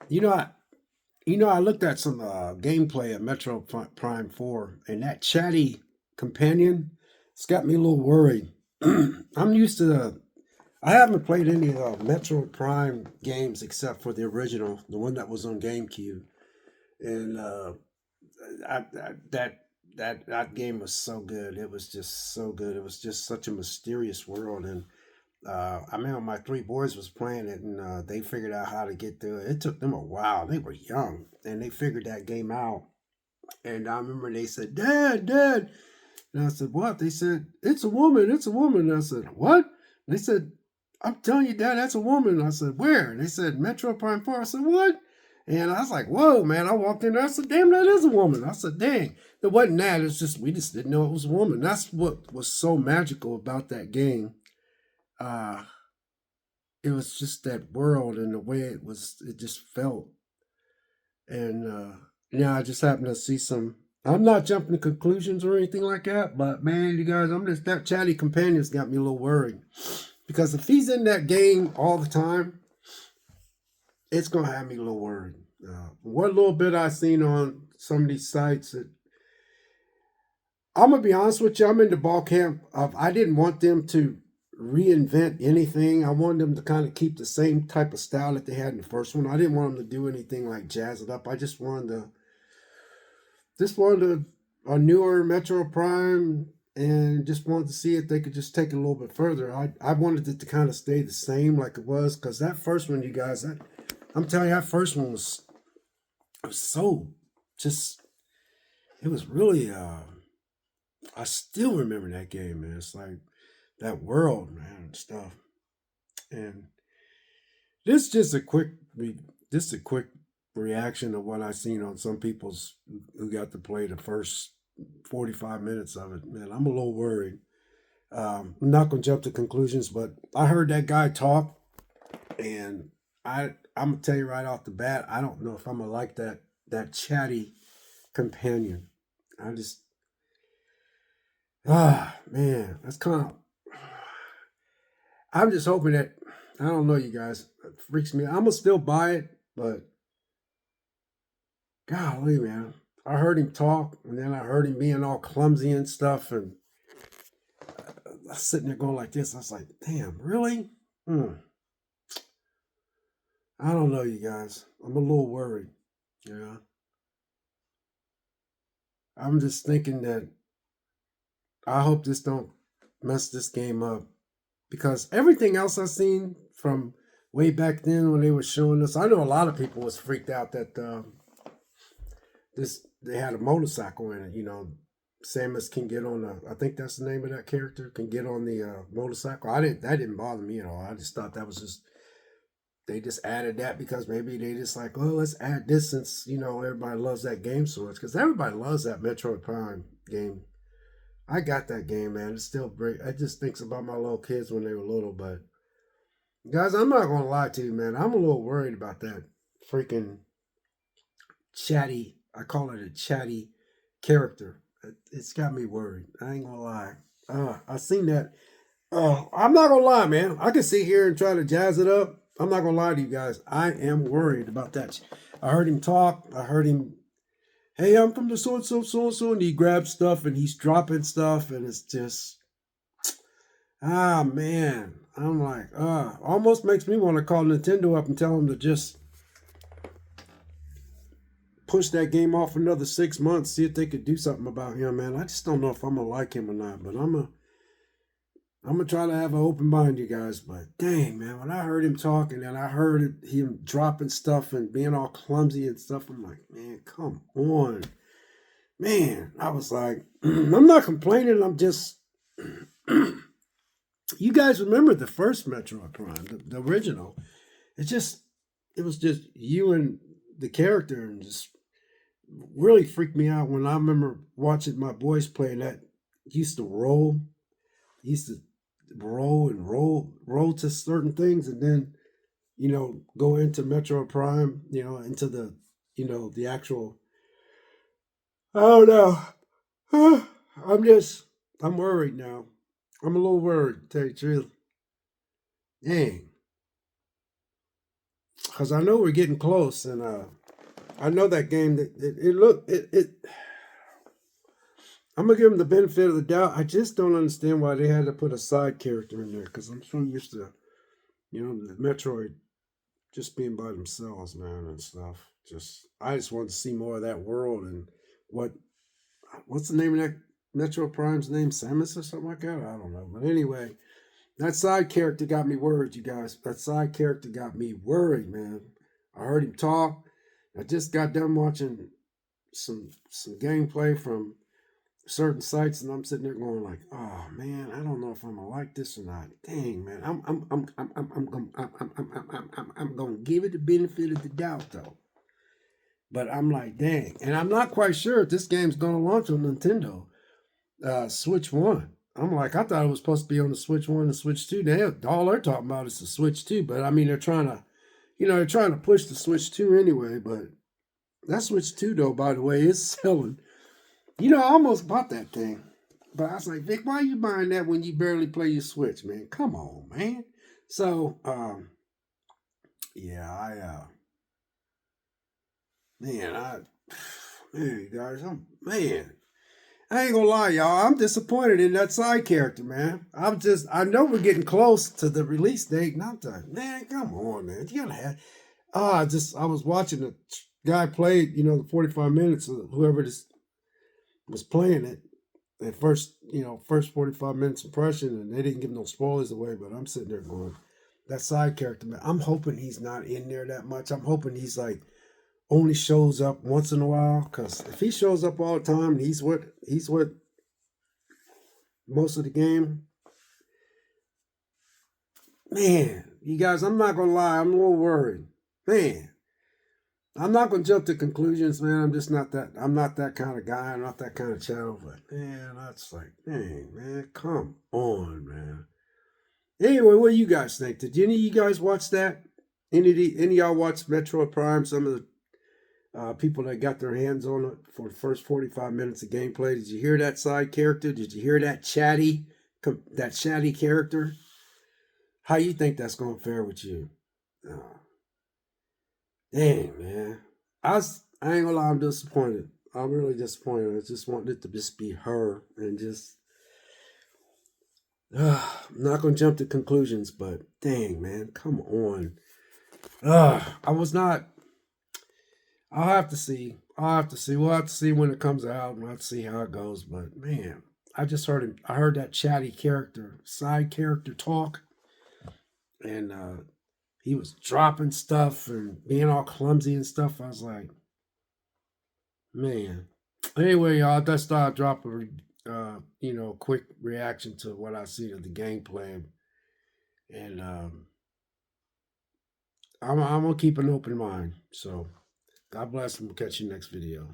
You know, I looked at some gameplay of Prime 4, and that chatty companion, it's got me a little worried. I'm used to I haven't played any Metroid Prime games except for the original, the one that was on GameCube, and that that game was so good. It was just so good. It was just such a mysterious world, and I remember my three boys was playing it, and they figured out how to get through it. It took them a while. They were young, and they figured that game out. And I remember they said, "Dad, Dad," and I said, "What?" They said, "It's a woman. It's a woman." And I said, "What?" And they said, "I'm telling you, Dad, that's a woman." And I said, "Where?" And they said, "Metro Prime 4." I said, "What?" And I was like, "Whoa, man!" I walked in there. I said, "Damn, that is a woman." I said, "Dang." It wasn't that. It's just we just didn't know it was a woman. That's what was so magical about that game. Uh, it was just that world and the way it was. It just felt. And yeah, I just happened to see some. I'm not jumping to conclusions or anything like that, but man, you guys, I'm just that chatty companion's got me a little worried because if he's in that game all the time, it's gonna have me a little worried. What little bit I seen on some of these sites, I'm gonna be honest with you, I'm in the ball camp of I didn't want them to reinvent anything. I wanted them to kind of keep the same type of style that they had in the first one. I didn't want them to do anything like jazz it up. I just wanted a newer Metro Prime and just wanted to see if they could just take it a little bit further. I wanted it to kind of stay the same like it was because that first one, you guys, I'm telling you, that first one was so just it was really I still remember that game, man. It's like that world, man, and stuff. And this just a quick just a quick reaction of what I seen on some people's who got to play the first 45 minutes of it. Man, I'm a little worried. I'm not gonna jump to conclusions, but I heard that guy talk, and I'm gonna tell you right off the bat, I don't know if I'm gonna like that chatty companion. I just man, that's kind of. I'm just hoping that I don't know, you guys. It freaks me. I'm gonna still buy it, but golly, man, I heard him talk, and then I heard him being all clumsy and stuff, and I was sitting there going like this. I was like, damn, really? Hmm. I don't know, you guys. I'm a little worried. Yeah. I'm just thinking that I hope this don't mess this game up because everything else I've seen from way back then when they were showing us, I know a lot of people was freaked out that this they had a motorcycle in it. Samus can get on the. I think that's the name of that character. Can get on the motorcycle. I didn't. That didn't bother me at all. I just thought that was just they just added that because maybe they just like, oh, let's add this since everybody loves that game so much because everybody loves that Metroid Prime game. I got that game, man. It's still great. I just thinks about my little kids when they were little, but guys, I'm not gonna lie to you, man. I'm a little worried about that freaking chatty. I call it a chatty character. It's got me worried. I ain't gonna lie. I seen that. I'm not gonna lie, man. I can sit here and try to jazz it up. I'm not gonna lie to you guys. I am worried about that. I heard him talk. I heard him. Hey, I'm from the so and so, so and so, and he grabs stuff and he's dropping stuff, and it's just man. I'm like almost makes me want to call Nintendo up and tell them to just push that game off another 6 months, see if they could do something about him, man. I just don't know if I'm gonna like him or not, but I'm gonna try to have an open mind, you guys. But dang, man, when I heard him talking and I heard him dropping stuff and being all clumsy and stuff, I'm like, man, come on, man. I was like, I'm not complaining. I'm just, you guys remember the first Metroid Prime, the original? It was just you and the character, and just really freaked me out when I remember watching my boys playing that. Used to roll, used to roll and roll to certain things, and then go into Metro Prime, into the actual. I don't know. I'm worried now. I'm a little worried, to tell you the truth. Dang. because I know we're getting close, and I know that game that it looked it. I'm gonna give them the benefit of the doubt. I just don't understand why they had to put a side character in there because I'm so used to, the Metroid just being by themselves, man, and stuff. I just want to see more of that world and what's the name of that Metroid Prime's name? Samus or something like that? I don't know. But anyway, that side character got me worried, you guys. That side character got me worried, man. I heard him talk. I just got done watching some gameplay from certain sites, and I'm sitting there going like, "Oh man, I don't know if I'm gonna like this or not." Dang, man, I'm gonna give it the benefit of the doubt though. But I'm like, dang, and I'm not quite sure if this game's gonna launch on Nintendo Switch One. I'm like, I thought it was supposed to be on the Switch One and Switch Two. All they're talking about is the Switch Two. But I mean, they're trying to push the Switch Two anyway. But that Switch Two, though, by the way, is selling. I almost bought that thing. But I was like, Vic, why are you buying that when you barely play your Switch, man? Come on, man. So, yeah, man, man, you guys, man. I ain't gonna lie, y'all. I'm disappointed in that side character, man. I know we're getting close to the release date, and I'm like, man, come on, man. You gotta have. I was watching the guy play, the 45 minutes of whoever this was playing it. At first 45 minutes impression, and they didn't give no spoilers away, but I'm sitting there going, that side character, man, I'm hoping he's not in there that much. I'm hoping he's like only shows up once in a while, because if he shows up all the time, he's what most of the game, man, you guys, I'm not gonna lie, I'm a little worried. Man, I'm not gonna jump to conclusions, man. I'm not that kind of guy. I'm not that kind of channel. But man, that's like, dang, man, come on, man. Anyway, what do you guys think? Did any of you guys watch that? Any of y'all watch Metroid Prime? Some of the people that got their hands on it for the first 45 minutes of gameplay. Did you hear that side character? Did you hear that chatty character? How you think that's gonna fare with you? Uh, Dang, man. I ain't gonna lie, I'm disappointed. I'm really disappointed. I just wanted it to just be her and just I'm not gonna jump to conclusions, but dang, man, come on. I was not. I'll have to see. I'll have to see. We'll have to see when it comes out, and we'll have to see how it goes. But man, I just heard him. I heard that chatty character, side character talk, and he was dropping stuff and being all clumsy and stuff. I was like, man. Anyway, y'all, just thought I'd drop quick reaction to what I see of the gameplay, and I'm gonna keep an open mind. So, God bless, and we'll catch you next video.